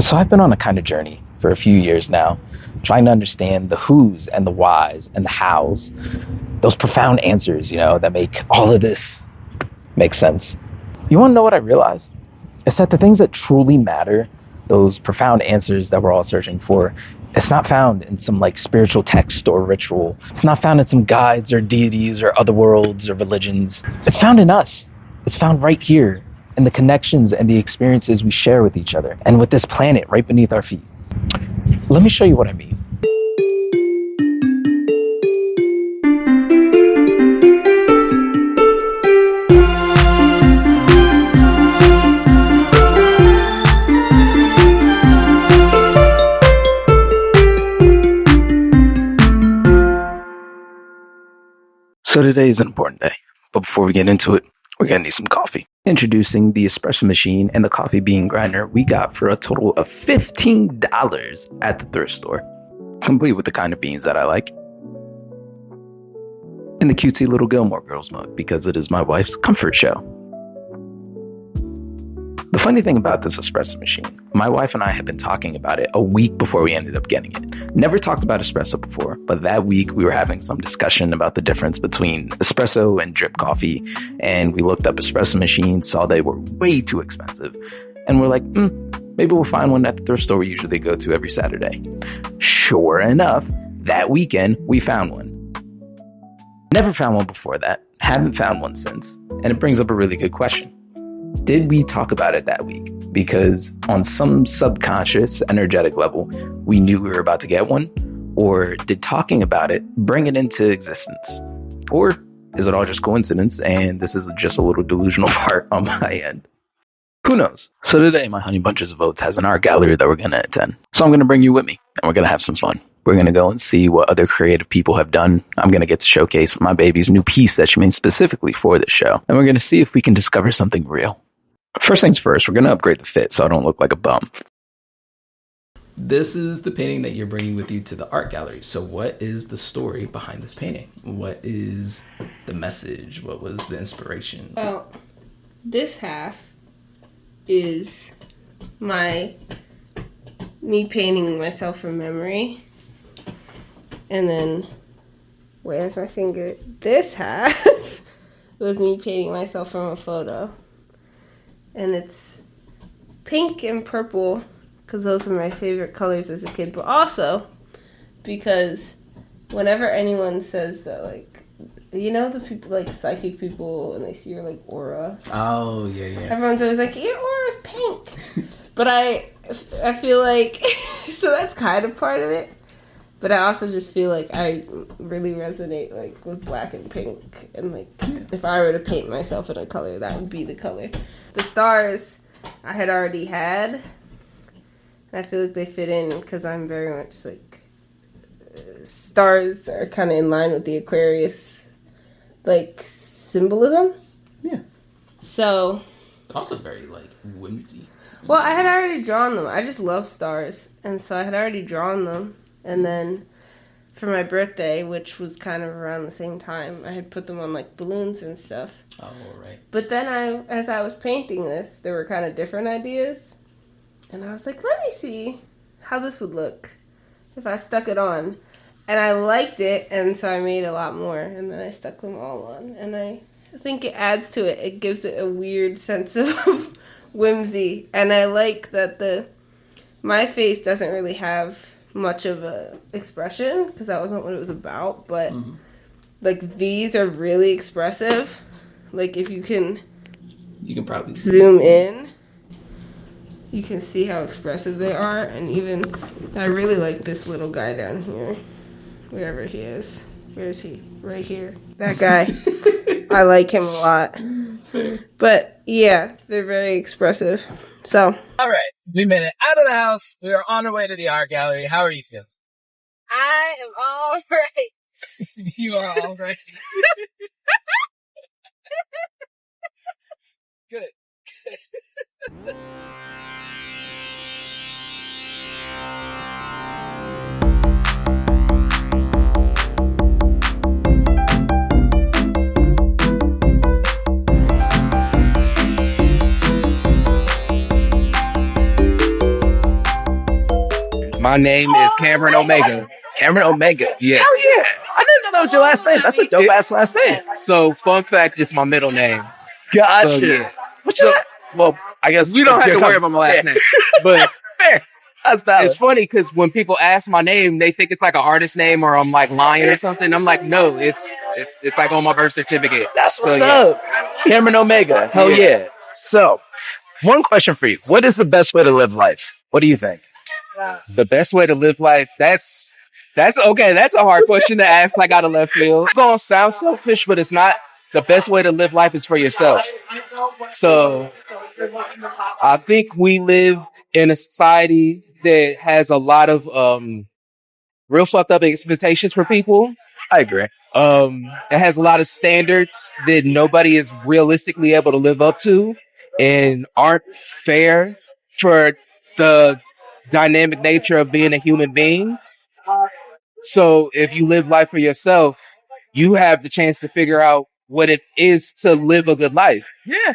So I've been on a kind of journey for a few years now, trying to understand the who's and the whys and the hows, those profound answers, that make all of this make sense. You want to know what I realized? It's that the things that truly matter, those profound answers that we're all searching for, it's not found in some spiritual text or ritual. It's not found in some guides or deities or other worlds or religions. It's found in us. It's found right here in the connections and the experiences we share with each other and with this planet right beneath our feet. Let me show you what I mean. So today is an important day, but before we get into it, we're going to need some coffee. Introducing the espresso machine and the coffee bean grinder we got for a total of $15 at the thrift store, complete with the kind of beans that I like. And the cutesy little Gilmore Girls mug because it is my wife's comfort show. The funny thing about this espresso machine, my wife and I had been talking about it a week before we ended up getting it. Never talked about espresso before, but that week we were having some discussion about the difference between espresso and drip coffee, and we looked up espresso machines, saw they were way too expensive, and we're like, maybe we'll find one at the thrift store we usually go to every Saturday. Sure enough, that weekend we found one. Never found one before that, haven't found one since, and it brings up a really good question. Did we talk about it that week? Because on some subconscious, energetic level, we knew we were about to get one? Or did talking about it bring it into existence? Or is it all just coincidence and this is just a little delusional part on my end? Who knows? So today, my Honey Bunches of Oats has an art gallery that we're going to attend. So I'm going to bring you with me and we're going to have some fun. We're going to go and see what other creative people have done. I'm going to get to showcase my baby's new piece that she made specifically for this show. And we're going to see if we can discover something real. First things first, we're going to upgrade the fit so I don't look like a bum. This is the painting that you're bringing with you to the art gallery. So what is the story behind this painting? What is the message? What was the inspiration? Well, this half is me painting myself from memory. And then, where's my finger? This half was me painting myself from a photo. And it's pink and purple because those were my favorite colors as a kid, but also because whenever anyone says that, the people, psychic people, and they see your, aura. Oh, yeah. Everyone's always like, your aura's pink. But I feel like, so that's kind of part of it. But I also just feel like I really resonate, with black and pink. And, if I were to paint myself in a color, that would be the color. The stars I had already had. And I feel like they fit in because I'm very much, stars are kind of in line with the Aquarius, symbolism. Yeah. So. Also very, whimsy. Well, I had already drawn them. I just love stars. And so I had already drawn them. And then for my birthday, which was kind of around the same time, I had put them on balloons and stuff. Oh, right. But then as I was painting this, there were kind of different ideas. And I was like, let me see how this would look if I stuck it on. And I liked it, and so I made a lot more. And then I stuck them all on. And I think it adds to it. It gives it a weird sense of whimsy. And I like that my face doesn't really have much of a expression because that wasn't what it was about, but these are really expressive. If you can probably zoom in, you can see how expressive they are. And even I really like this little guy down here, wherever he is. Where is he? Right here. That guy. I like him a lot. But yeah, they're very expressive. So. All right, we made it out of the house. We are on our way to the art gallery. How are you feeling? I am all right. You are all right. Good. My name is Cameron Omega. Cameron Omega. Yes. Hell yeah. I didn't know that was your last name. That's a dope ass last name. So, fun fact, it's my middle name. Gotcha. So, yeah. What's your well, I guess You don't have to worry about my last Yeah. name. But Fair. That's valid. it's funny because when people ask my name, they think it's like an artist name or I'm like lying or something. I'm like, no, it's like on my birth certificate. That's what's yeah. up. Cameron Omega. Hell Yeah. yeah. So, one question for you. What is the best way to live life? What do you think? The best way to live life, that's okay. That's a hard question to ask like out of left field. It's gonna sound selfish, but it's not. The best way to live life is for yourself. So I think we live in a society that has a lot of real fucked up expectations for people. I agree. It has a lot of standards that nobody is realistically able to live up to and aren't fair for the dynamic nature of being a human being. So if you live life for yourself, you have the chance to figure out what it is to live a good life. Yeah.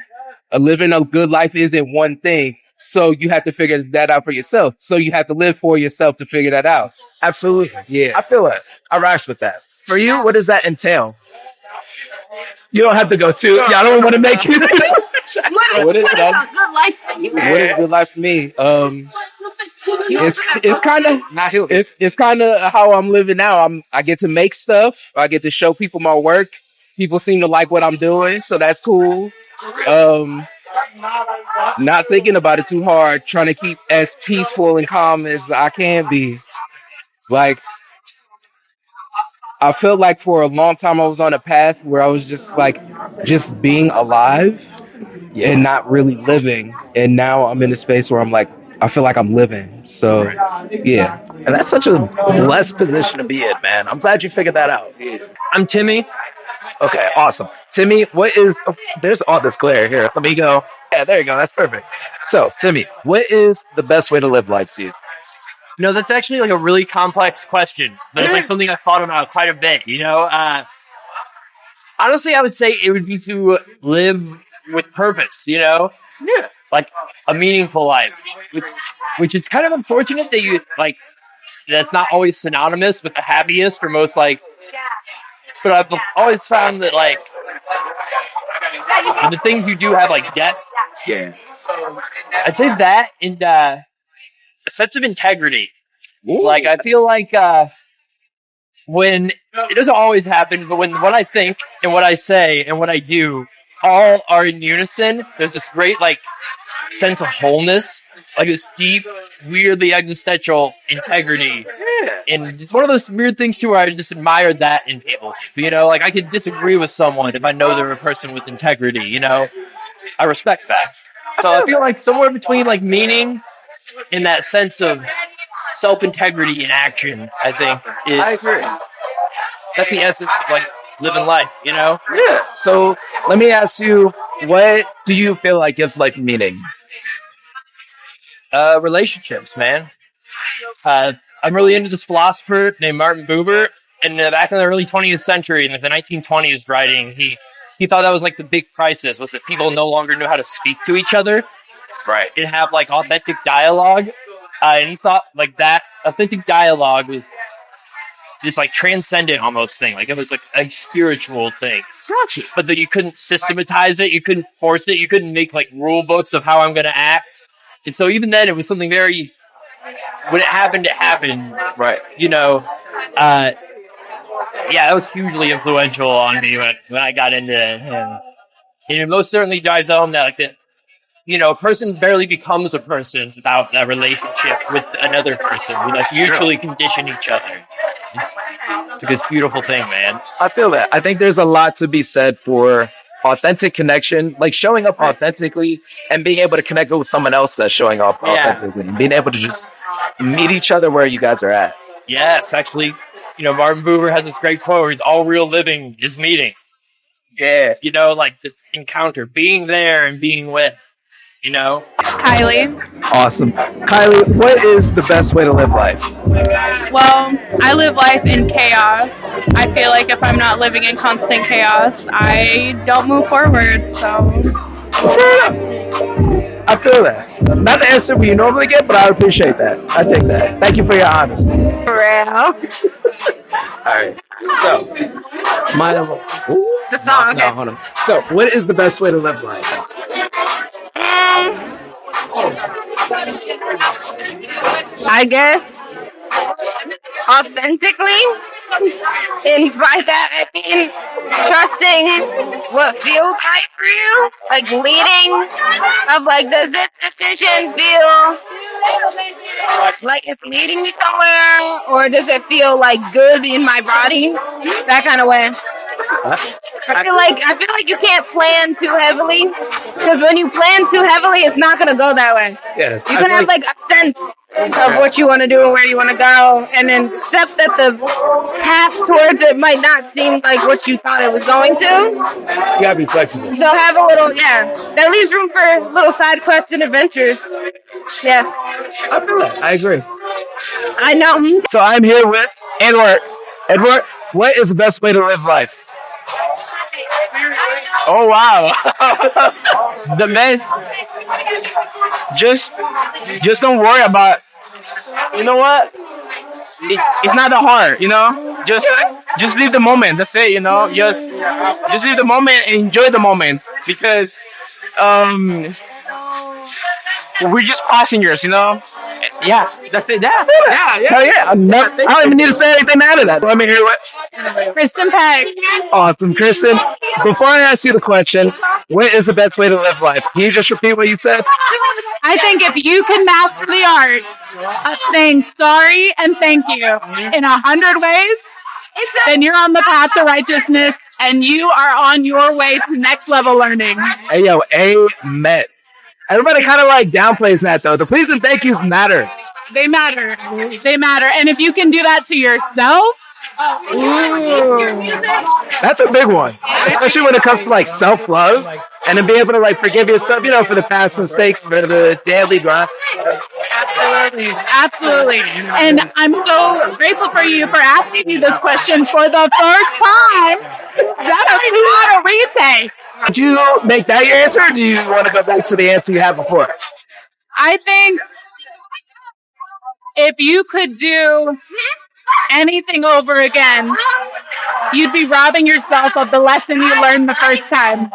Living a good life isn't one thing. So you have to figure that out for yourself. So you have to live for yourself to figure that out. Absolutely. Yeah. I feel it. I rise with that. For you, what does that entail? You don't have to go too. Yeah, I don't want to make you. What is that? good life for you? What is good life for me? It's kind of Not who. it's kind of how I'm living now. I get to make stuff. I get to show people my work. People seem to like what I'm doing, so that's cool. Not thinking about it too hard, trying to keep as peaceful and calm as I can be. Like I felt like for a long time I was on a path where I was just being alive and not really living. And now I'm in a space where I'm like, I feel like I'm living. So, yeah. And that's such a blessed position to be in, man. I'm glad you figured that out. I'm Timmy. Okay, awesome. Timmy, what is... Oh, there's all this glare here. Let me go. Yeah, there you go. That's perfect. So, Timmy, what is the best way to live life to you? No, that's actually like a really complex question, but it's like something I've thought about quite a bit. Honestly, I would say it would be to live with purpose. Yeah. Like a meaningful life, which is kind of unfortunate that that's not always synonymous with the happiest or most like. But I've always found that like the things you do have like depth. Yeah. I'd say that and a sense of integrity. Like I feel like when it doesn't always happen, but when what I think and what I say and what I do all are in unison, there's this great like sense of wholeness, like this deep, weirdly existential integrity. Yeah. And it's one of those weird things too where I just admire that in people. Like I could disagree with someone if I know they're a person with integrity, I respect that. So I feel like somewhere between like meaning and that sense of self-integrity in action, I think I agree. that's the essence of like living life, Yeah. So, let me ask you, what do you feel like gives life meaning? Relationships, man. I'm really into this philosopher named Martin Buber, and back in the early 20th century, in the 1920s writing, he thought that was like the big crisis, was that people no longer knew how to speak to each other Right. and have like authentic dialogue. And he thought like that authentic dialogue was this like transcendent almost thing, like it was like a spiritual thing. Gotcha. But that you couldn't systematize it, you couldn't force it, you couldn't make like rule books of how I'm going to act. And so even then, it was something very. When it happened, Right. Yeah, that was hugely influential on me when I got into him. And it most certainly drives home that a person barely becomes a person without that relationship with another person. We like mutually condition each other. It's this beautiful thing, man. I feel that. I think there's a lot to be said for authentic connection, like showing up authentically and being able to connect with someone else that's showing up authentically, and being able to just meet each other where you guys are at. Yes, actually, Martin Buber has this great quote where he's all real living is meeting. Yeah. Like this encounter, being there and being with, Kylie. Awesome. Kylie, what is the best way to live life? Well, I live life in chaos. I feel like if I'm not living in constant chaos, I don't move forward. So, Fair enough. I feel that. Not the answer we normally get, but I appreciate that. I take that. Thank you for your honesty. Ràel. All right. So, my The song. no, hold on. So, what is the best way to live life? I guess authentically, and by that I mean trusting what feels right for you, like leading of like, does this decision feel like it's leading me somewhere, or does it feel like good in my body? That kind of way. I feel like you can't plan too heavily, because when you plan too heavily, it's not gonna go that way. Yes. You can have like a sense of what you want to do and where you want to go, and then accept that the path towards it might not seem like what you thought it was going to. You gotta be flexible. So have a little, that leaves room for little side quests and adventures. Yes, I feel that. I agree. I know. So I'm here with Eduar. Eduar, what is the best way to live life? Oh wow. The best. Just don't worry about. You know what? It's not that hard. You know. Just live the moment. That's it. You know. Just live the moment and enjoy the moment, because we're just passengers. You know. Yeah. That's it. Yeah. Hell yeah. I don't even need to say anything out of that. Let me hear what. Kristen Peck. Awesome, Kristen. Before I ask you the question, what is the best way to live life? Can you just repeat what you said? I think if you can master the art of saying sorry and thank you in 100 ways, then you're on the path to righteousness and you are on your way to next level learning. Hey, yo, amen. Everybody kind of like downplays that though. The please and thank yous matter. They matter. They matter. And if you can do that to yourself, that's a big one, especially when it comes to like self-love, and to be able to like forgive yourself, you know, for the past mistakes, for the daily grind. absolutely. And I'm so grateful for you for asking me this question for the first time. That is not a retake. Did you make that your answer, or do you want to go back to the answer you had before? I think if you could do anything over again, you'd be robbing yourself of the lesson you learned the first time.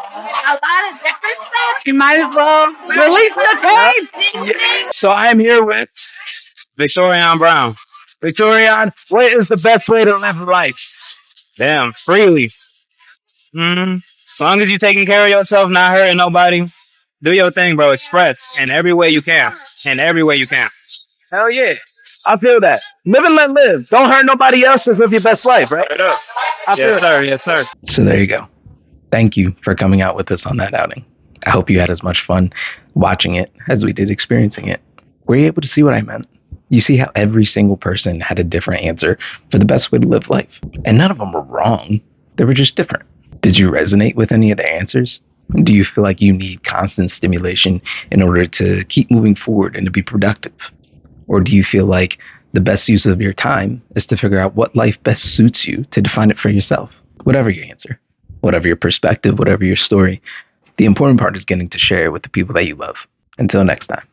You might as well release the tape. So I'm here with Victorion Brown. Victorion. What is the best way to live life? Damn, freely. As long as you're taking care of yourself, not hurting nobody, do your thing, bro. Express in every way you can. In every way you can. Hell yeah. I feel that. Live and let live. Don't hurt nobody else. Just live your best life, right? I feel Yes, sir. Yes, sir. So there you go. Thank you for coming out with us on that outing. I hope you had as much fun watching it as we did experiencing it. Were you able to see what I meant? You see how every single person had a different answer for the best way to live life. And none of them were wrong. They were just different. Did you resonate with any of their answers? Do you feel like you need constant stimulation in order to keep moving forward and to be productive? Or do you feel like the best use of your time is to figure out what life best suits you to define it for yourself? Whatever your answer, whatever your perspective, whatever your story, the important part is getting to share it with the people that you love. Until next time.